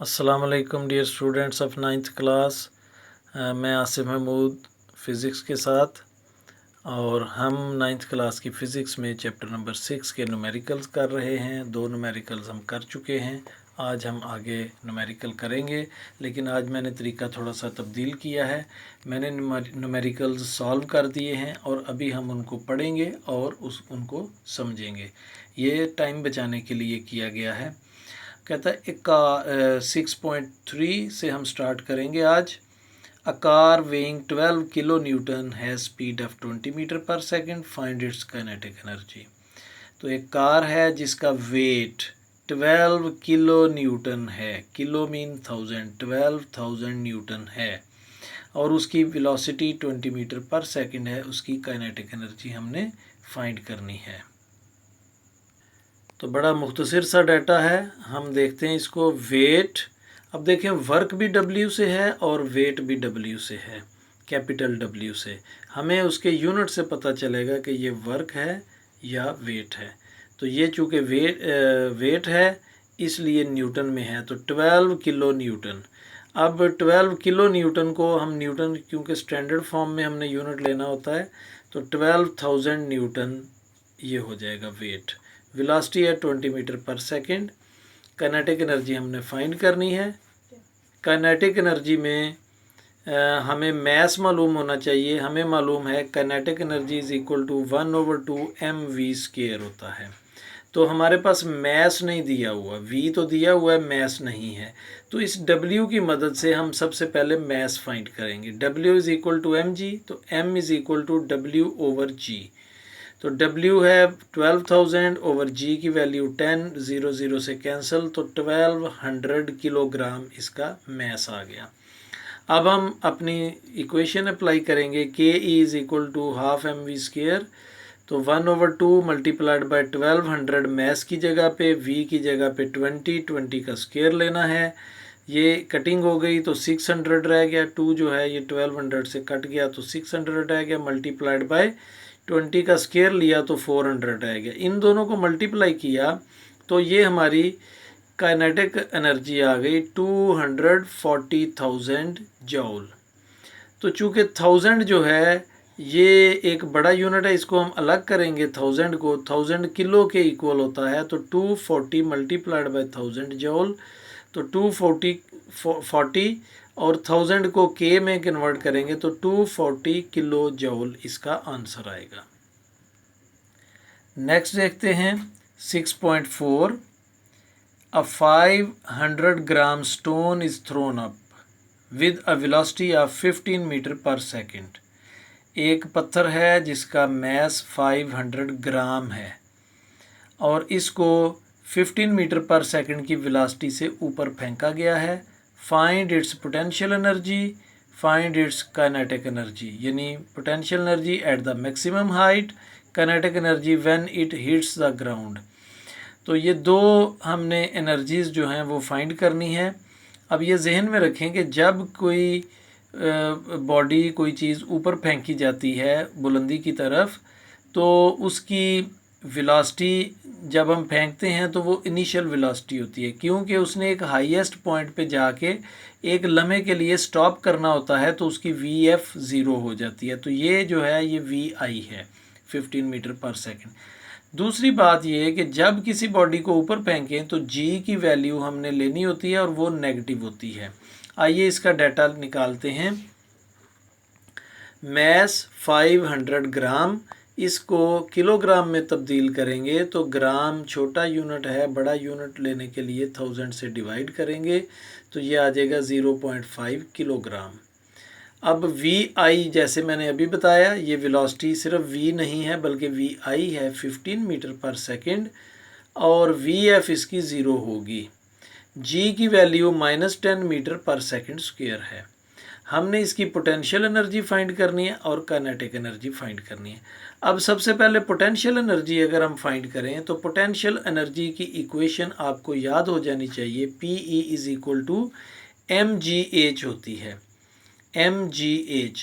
अस्सलामुअलैकुम dear students of ninth class. मैं Asif Mahmood physics के साथ, और हम नाइन्थ क्लास की फ़िज़िक्स में चैप्टर नंबर 6 के न्यूमेरिकल्स कर रहे हैं। 2 न्यूमेरिकल्स हम कर चुके हैं। आज हम आगे न्यूमेरिकल करेंगे, लेकिन आज मैंने तरीका थोड़ा सा तब्दील किया है। मैंने न्यूमेरिकल्स सॉल्व कर दिए हैं और अभी हम उनको पढ़ेंगे और उनको समझेंगे। ये टाइम बचाने के लिए किया गया है। कहता है 6.3 से हम स्टार्ट करेंगे आज। A car weighing 12 kilonewton has speed of 20 metre per second, find its kinetic energy. तो एक कार है जिसका वेट 12 किलो न्यूटन है। किलो मीन 1000, 12,000 न्यूटन है, और उसकी वेलोसिटी 20 मीटर पर सेकेंड है। उसकी काइनेटिक एनर्जी हमने फाइंड करनी है। तो बड़ा मुख्तसर सा डाटा है, हम देखते हैं इसको। वेट, अब देखें वर्क भी W से है और वेट भी W से है, कैपिटल W से। हमें उसके यूनिट से पता चलेगा कि ये वर्क है या वेट है। तो ये चूँकि वेट है इसलिए न्यूटन में है, तो 12 किलो न्यूटन। अब 12 किलो न्यूटन को हम न्यूटन, क्योंकि स्टैंडर्ड फॉर्म में हमने यूनिट लेना होता है, तो 12,000 न्यूटन ये हो जाएगा वेट। वेलोसिटी है 20 metre per second. Kinetic energy हमने फाइंड करनी है। काइनेटिक एनर्जी में हमें मैस मालूम होना चाहिए। हमें मालूम है kinetic energy is equal to 1/2 mv² होता है। तो हमारे पास मैस नहीं दिया हुआ, v तो दिया हुआ है, मैस नहीं है। तो इस w की मदद से हम सबसे पहले मैस फाइंड करेंगे। w is equal to mg, तो m is equal to w/g। तो W है 12,000 ओवर G की वैल्यू 10, 0 से कैंसिल, तो 1200 किलोग्राम इसका मैस आ गया। अब हम अपनी इक्वेशन अप्लाई करेंगे। Ke is equal to half mv²। तो 1/2 मल्टीप्लाइड बाई 1200 मैस की जगह पे, V की जगह पे 20 का स्क्वायर लेना है। ये कटिंग हो गई तो 600 रह गया। 2 जो है ये 1200 से कट गया तो 600 रह गया, मल्टीप्लाइड बाय 20 का स्क्वायर लिया तो 400 रह गया। इन दोनों को मल्टीप्लाई किया तो ये हमारी काइनेटिक एनर्जी आ गई 240,000 जूल। तो चूँकि 1000 जो है ये एक बड़ा यूनिट है, इसको हम अलग करेंगे। 1000 को 1000 किलो के इक्वल होता है, तो 240 मल्टीप्लाइड बाई 1000 जूल। तो 240 और 1000 को के में कन्वर्ट करेंगे तो 240 किलो जूल इसका आंसर आएगा। नेक्स्ट देखते हैं 6.4। A 500 gram stone is thrown up with a velocity of 15 metre per second. एक पत्थर है जिसका मैस 500 ग्राम है और इसको 15 मीटर पर सेकंड की वेलोसिटी से ऊपर फेंका गया है। Find its potential energy, find its kinetic energy. यानी potential energy at the maximum height, kinetic energy when it hits the ground. तो ये दो हमने एनर्जीज़ जो हैं वो फाइंड करनी है। अब ये जहन में रखें कि जब कोई बॉडी, कोई चीज़ ऊपर फेंकी जाती है बुलंदी की तरफ, तो उसकी वेलोसिटी जब हम फेंकते हैं तो वो इनिशियल वेलोसिटी होती है, क्योंकि उसने एक हाईएस्ट पॉइंट पे जाके एक लम्हे के लिए स्टॉप करना होता है, तो उसकी Vf 0 हो जाती है। तो ये जो है ये Vi है 15 मीटर पर सेकेंड। दूसरी बात ये है कि जब किसी बॉडी को ऊपर फेंकें तो G की वैल्यू हमने लेनी होती है और वो नेगेटिव होती है। आइए इसका डाटा निकालते हैं। मैस 500 ग्राम, इसको किलोग्राम में तब्दील करेंगे तो ग्राम छोटा यूनिट है, बड़ा यूनिट लेने के लिए 1000 से डिवाइड करेंगे तो ये आ जाएगा 0.5 किलोग्राम। अब Vi जैसे मैंने अभी बताया, ये वेलोसिटी सिर्फ V नहीं है बल्कि Vi है 15 मीटर पर सेकेंड, और Vf इसकी 0 होगी। G की value -10 metre per second square है। हमने इसकी पोटेंशियल एनर्जी फाइंड करनी है और काइनेटिक एनर्जी फाइंड करनी है। अब सबसे पहले पोटेंशियल एनर्जी अगर हम फाइंड करें तो पोटेंशियल एनर्जी की इक्वेशन आपको याद हो जानी चाहिए। PE is equal to mgh होती है, mgh।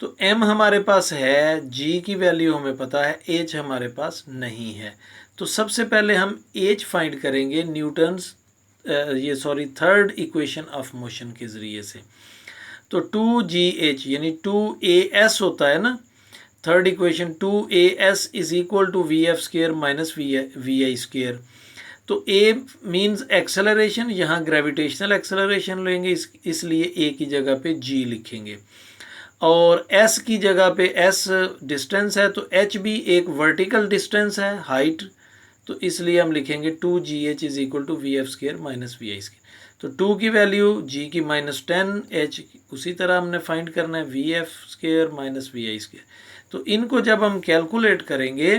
तो m हमारे पास है, g की वैल्यू हमें पता है, h हमारे पास नहीं है। तो सबसे पहले हम h फाइंड करेंगे Newton's third equation of motion के ज़रिए से। तो 2GH यानी 2AS होता है ना, third equation 2AS is equal to VF square minus VI square. तो A मीन्स एक्सेलरेशन, यहाँ ग्रेविटेशनल एक्सेलरेशन लेंगे, इसलिए A की जगह पे G लिखेंगे, और S की जगह पे S डिस्टेंस है, तो H भी एक वर्टिकल डिस्टेंस है, हाइट, तो इसलिए हम लिखेंगे 2GH is equal to VF square minus VI square. तो 2 की वैल्यू G की -10, H उसी तरह हमने फाइंड करना है VF square minus VI square. तो इनको जब हम कैलकुलेट करेंगे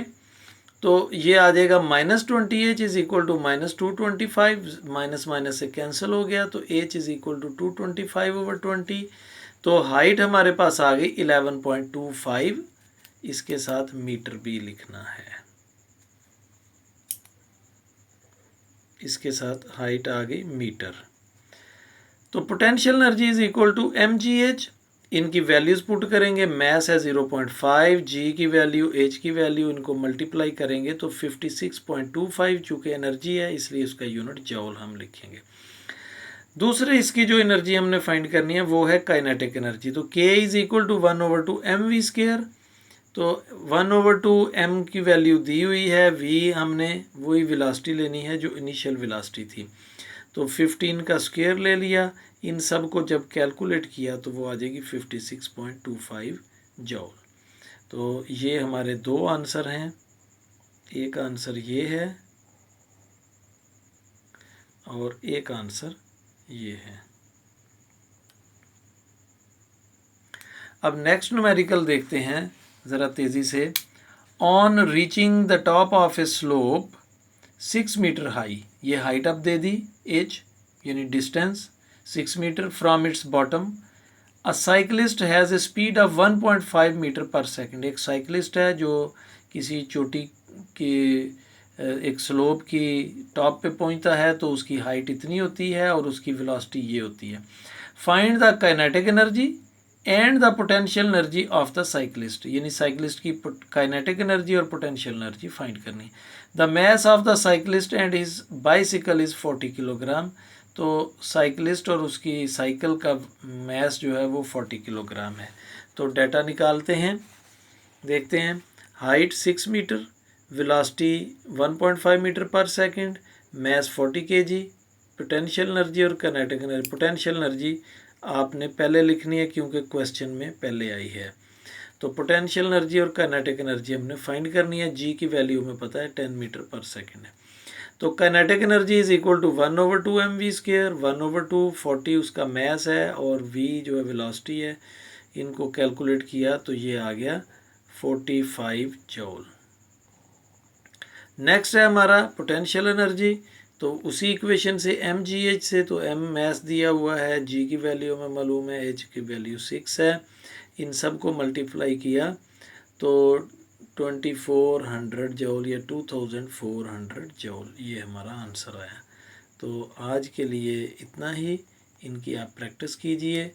तो ये आ जाएगा -20H is equal to -225, minus minus से कैंसिल हो गया, तो H इज इक्वल टू 225/20। तो हाइट हमारे पास आ गई 11.25, इसके साथ मीटर भी लिखना है, इसके साथ हाइट आ गई मीटर। तो potential energy is equal to mgh, इनकी वैल्यूज़ पुट करेंगे, मैस है 0.5, जी की वैल्यू, एच की वैल्यू, इनको मल्टीप्लाई करेंगे तो 56.25, चूँकि एनर्जी है इसलिए उसका यूनिट जॉल हम लिखेंगे। दूसरे इसकी जो एनर्जी हमने फाइंड करनी है वो है काइनेटिक एनर्जी। तो K is equal to 1/2 mv square. तो 1/2 m की वैल्यू दी हुई है, v हमने वही वेलोसिटी लेनी है जो इनिशियल वेलोसिटी थी, तो 15 का स्क्वायर ले लिया, इन सब को जब कैलकुलेट किया तो वो आ जाएगी 56.25 जॉल। तो ये हमारे दो आंसर हैं, एक आंसर ये है और एक आंसर ये है। अब नेक्स्ट न्यूमेरिकल देखते हैं ज़रा तेज़ी से। On reaching the top of a slope 6 metre high, ये हाइट अब दे दी, एज यानी distance 6 metre from its bottom. A cyclist has a speed of 1.5 metre per second. एक साइकिलिस्ट है जो किसी चोटी की एक स्लोप की टॉप पे पहुंचता है, तो उसकी हाइट इतनी होती है और उसकी वेलोसिटी ये होती है। Find the kinetic energy and the potential energy of the cyclist, यानी साइकिलिस्ट की काइनेटिक एनर्जी और पोटेंशियल एनर्जी फाइंड करनी। The mass of the cyclist and his bicycle is 40 kilogram. तो साइकिलिस्ट और उसकी साइकिल का मैस जो है वो 40 किलोग्राम है। तो डाटा निकालते हैं, देखते हैं। Height 6 metre, velocity 1.5 metre per second, mass 40 kg, potential energy और काइनेटिक एनर्जी। पोटेंशियल एनर्जी आपने पहले लिखनी है क्योंकि क्वेश्चन में पहले आई है। तो पोटेंशियल एनर्जी और काइनेटिक एनर्जी हमने फाइंड करनी है, जी की वैल्यू में पता है 10 मीटर पर सेकंड है। तो kinetic energy is equal to 1/2 mv square, 1/2 40 उसका मैस है और v जो है वेलोसिटी है, इनको कैलकुलेट किया तो ये आ गया 45 जॉल। नेक्स्ट है हमारा पोटेंशियल एनर्जी। तो उसी इक्वेशन से mgh से, तो m मैस दिया हुआ है, g की वैल्यू में मालूम है, h की वैल्यू 6 है, इन सब को मल्टीप्लाई किया तो 2400 जॉल या 2400 जॉल, ये हमारा आंसर आया। तो आज के लिए इतना ही, इनकी आप प्रैक्टिस कीजिए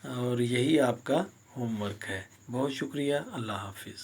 और यही आपका होमवर्क है। बहुत शुक्रिया, अल्लाह हाफिज़।